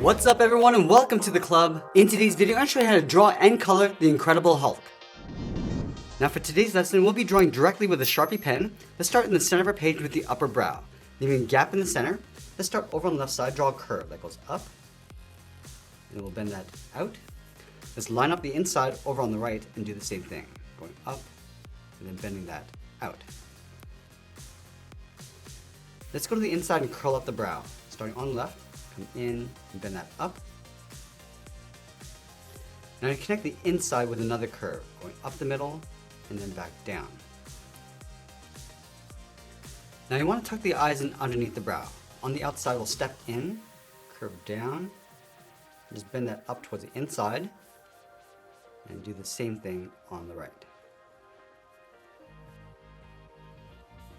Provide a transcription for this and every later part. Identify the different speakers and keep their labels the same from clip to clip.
Speaker 1: What's up everyone and welcome to the club. In today's video, I'm going to show you how to draw and color the Incredible Hulk. Now for today's lesson, we'll be drawing directly with a Sharpie pen. Let's start in the center of our page with the upper brow. Leaving a gap in the center. Let's start over on the left side, draw a curve that goes up. And we'll bend that out. Let's line up the inside over on the right and do the same thing. Going up and then bending that out. Let's go to the inside and curl up the brow. Starting on the left, come in and bend that up. Now you connect the inside with another curve, going up the middle and then back down. Now you want to tuck the eyes in underneath the brow. On the outside, we'll step in, curve down, just bend that up towards the inside, and do the same thing on the right.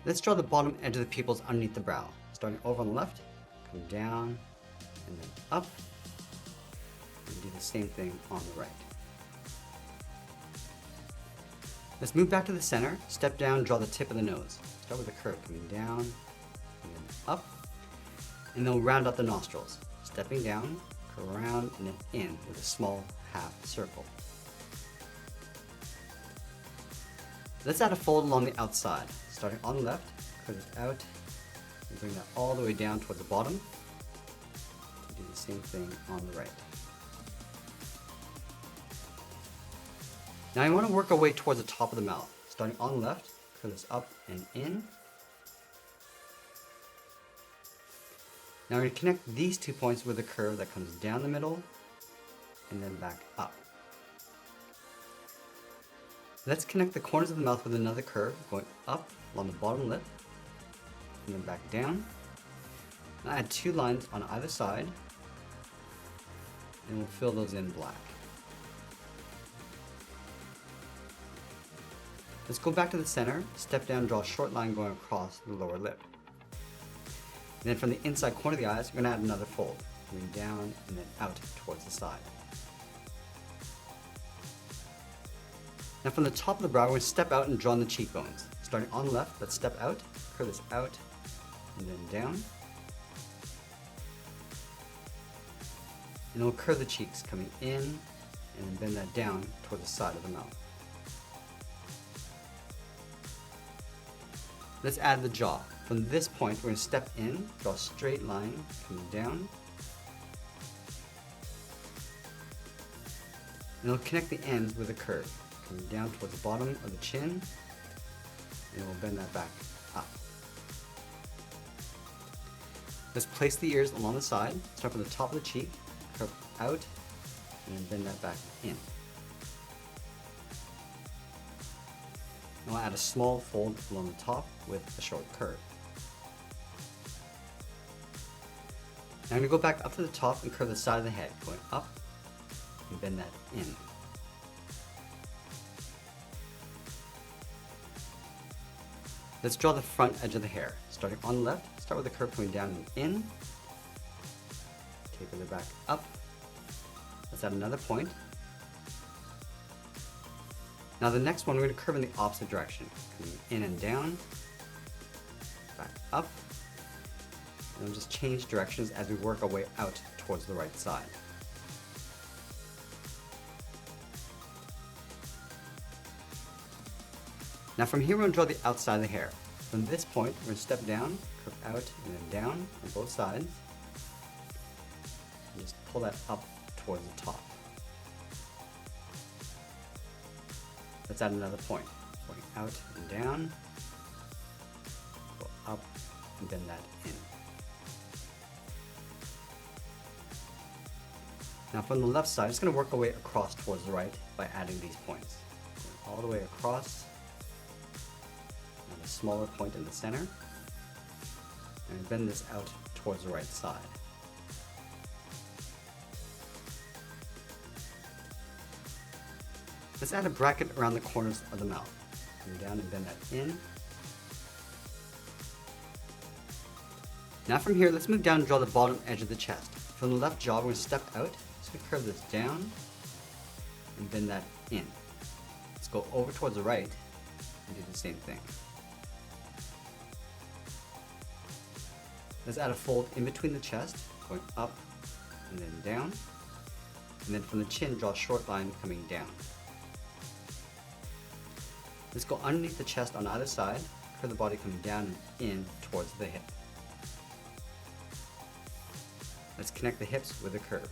Speaker 1: Let's draw the bottom edge of the pupils underneath the brow. Starting over on the left, come down, and then up, and do the same thing on the right. Let's move back to the center, step down, draw the tip of the nose. Start with a curve coming down, and then up, and then we'll round out the nostrils. Stepping down, curve around, and then in with a small half circle. Let's add a fold along the outside. Starting on the left, curve it out, and bring that all the way down towards the bottom. And do the same thing on the right. Now you want to work our way towards the top of the mouth. Starting on the left, curve this up and in. Now we're going to connect these 2 points with a curve that comes down the middle and then back up. Let's connect the corners of the mouth with another curve, going up along the bottom lip, and then back down. Now add 2 lines on either side, and we'll fill those in black. Let's go back to the center, step down, draw a short line going across the lower lip. And then from the inside corner of the eyes, we're going to add another fold, going down and then out towards the side. Now from the top of the brow, we're going to step out and draw in the cheekbones. Starting on the left, let's step out, curve this out, and then down. And we'll curve the cheeks, coming in, and then bend that down toward the side of the mouth. Let's add the jaw. From this point, we're going to step in, draw a straight line, coming down. And we'll connect the ends with a curve, coming down towards the bottom of the chin, and we'll bend that back up. Let's place the ears along the side, start from the top of the cheek, curve out, and then bend that back in. And we'll add a small fold along the top with a short curve. Now I'm going to go back up to the top and curve the side of the head, going up and bend that in. Let's draw the front edge of the hair. Starting on the left, start with a curve coming down and in. Taper the back up. Let's add another point. Now the next one, we're going to curve in the opposite direction. Coming in and down, back up. And we'll just change directions as we work our way out towards the right side. Now from here, we're going to draw the outside of the hair. From this point, we're going to step down, curve out, and then down on both sides. And just pull that up towards the top. Let's add another point. Going out and down, go up, and bend that in. Now from the left side, I'm just going to work our way across towards the right by adding these points. Going all the way across. Smaller point in the center, and bend this out towards the right side. Let's add a bracket around the corners of the mouth. Come down and bend that in. Now from here, let's move down and draw the bottom edge of the chest. From the left jaw, we're going to step out, just going to curve this down and bend that in. Let's go over towards the right and do the same thing. Let's add a fold in between the chest, going up and then down. And then from the chin, draw a short line coming down. Let's go underneath the chest on either side, curve the body coming down and in towards the hip. Let's connect the hips with a curve,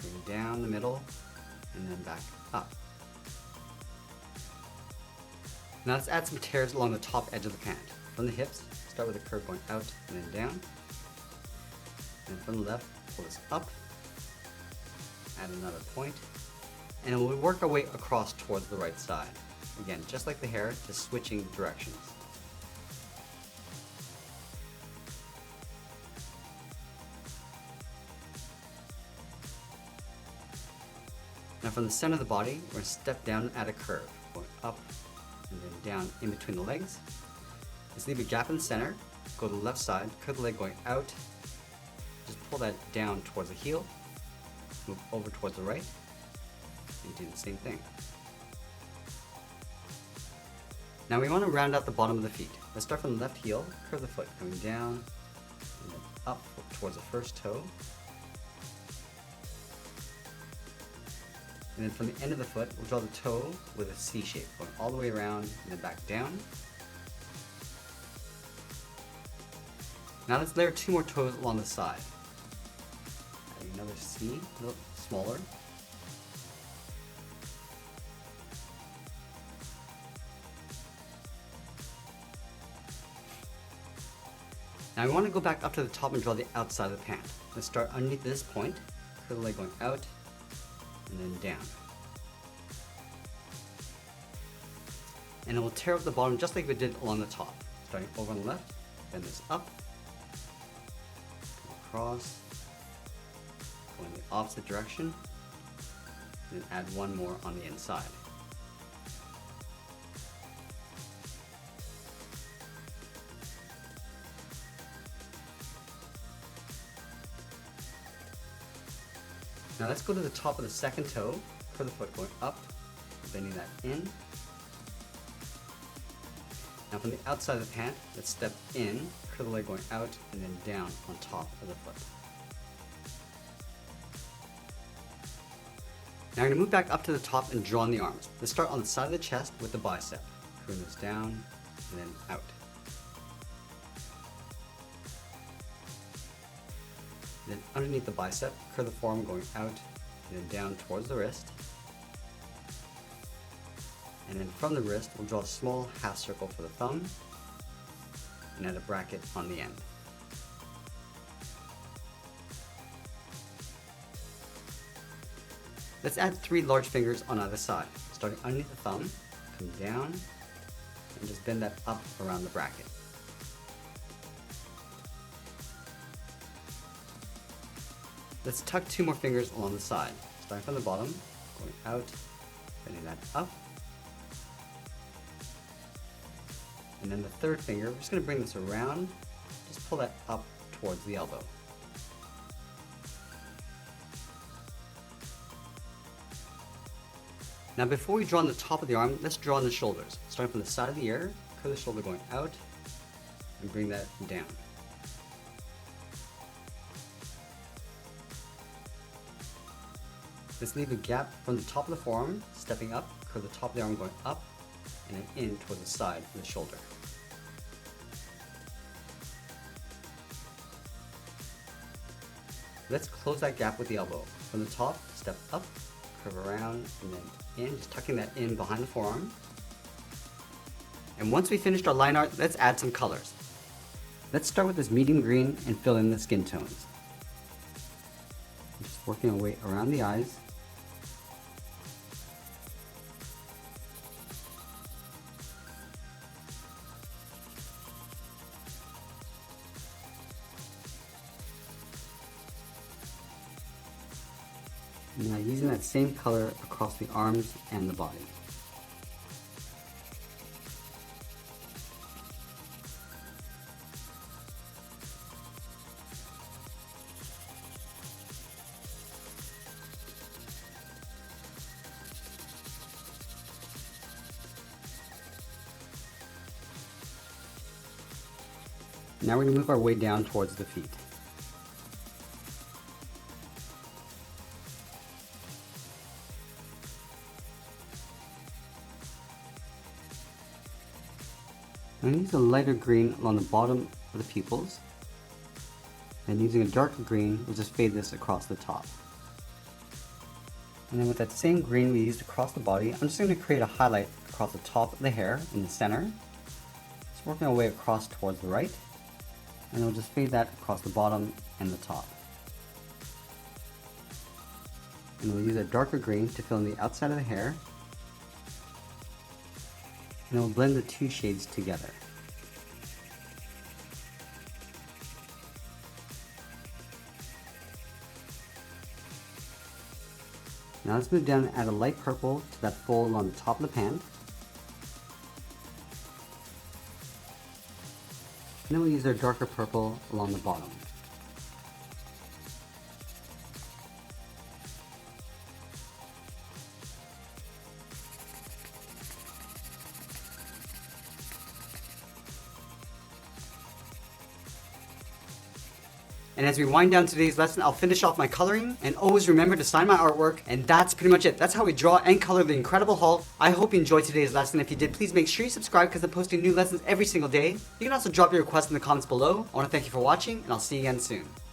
Speaker 1: coming down the middle and then back up. Now let's add some tears along the top edge of the pant. From the hips, start with a curve going out and then down. And from the left, pull this up, add another point, and we'll work our way across towards the right side. Again, just like the hair, just switching directions. Now from the center of the body, we're going to step down and add a curve, going up and then down in between the legs. Let's leave a gap in the center, go to the left side, curve the leg going out, just pull that down towards the heel, move over towards the right, and do the same thing. Now we want to round out the bottom of the feet. Let's start from the left heel, curve the foot, coming down, and then up towards the first toe. And then from the end of the foot, we'll draw the toe with a C shape, going all the way around and then back down. Now let's layer 2 more toes along the side. Adding another C, a little smaller. Now we want to go back up to the top and draw the outside of the pant. Let's start underneath this point, curve the leg going out, and then down. And it will tear up the bottom just like we did along the top. Starting over on the left, bend this up, across, going the opposite direction, and then add one more on the inside. Now let's go to the top of the second toe, curve the foot going up, bending that in. Now from the outside of the pant, let's step in, curve the leg going out, and then down on top of the foot. Now we're going to move back up to the top and draw on the arms. Let's start on the side of the chest with the bicep. Curve this down, and then out. Then underneath the bicep, curve the forearm going out and then down towards the wrist. And then from the wrist, we'll draw a small half circle for the thumb and add a bracket on the end. Let's add 3 large fingers on either side. Starting underneath the thumb, come down and just bend that up around the bracket. Let's tuck 2 more fingers along the side. Starting from the bottom, going out, bending that up. And then the third finger, we're just going to bring this around, just pull that up towards the elbow. Now before we draw on the top of the arm, let's draw on the shoulders. Starting from the side of the ear, curve the shoulder going out, and bring that down. Let's leave a gap from the top of the forearm, stepping up, curve the top of the arm going up, and then in towards the side of the shoulder. Let's close that gap with the elbow. From the top, step up, curve around, and then in, just tucking that in behind the forearm. And once we finished our line art, let's add some colors. Let's start with this medium green and fill in the skin tones. Just working our way around the eyes. Now using that same color across the arms and the body. Now we're going to move our way down towards the feet. I'm going to use a lighter green along the bottom of the pupils. And using a darker green, we'll just fade this across the top. And then with that same green we used across the body, I'm just going to create a highlight across the top of the hair in the center. Just working our way across towards the right. And we'll just fade that across the bottom and the top. And we'll use a darker green to fill in the outside of the hair. And we'll blend the two shades together. Now let's move down and add a light purple to that fold along the top of the pan. And then we'll use our darker purple along the bottom. And as we wind down today's lesson, I'll finish off my coloring, and always remember to sign my artwork, and that's pretty much it. That's how we draw and color the Incredible Hulk. I hope you enjoyed today's lesson. If you did, please make sure you subscribe because I'm posting new lessons every single day. You can also drop your requests in the comments below. I want to thank you for watching, and I'll see you again soon.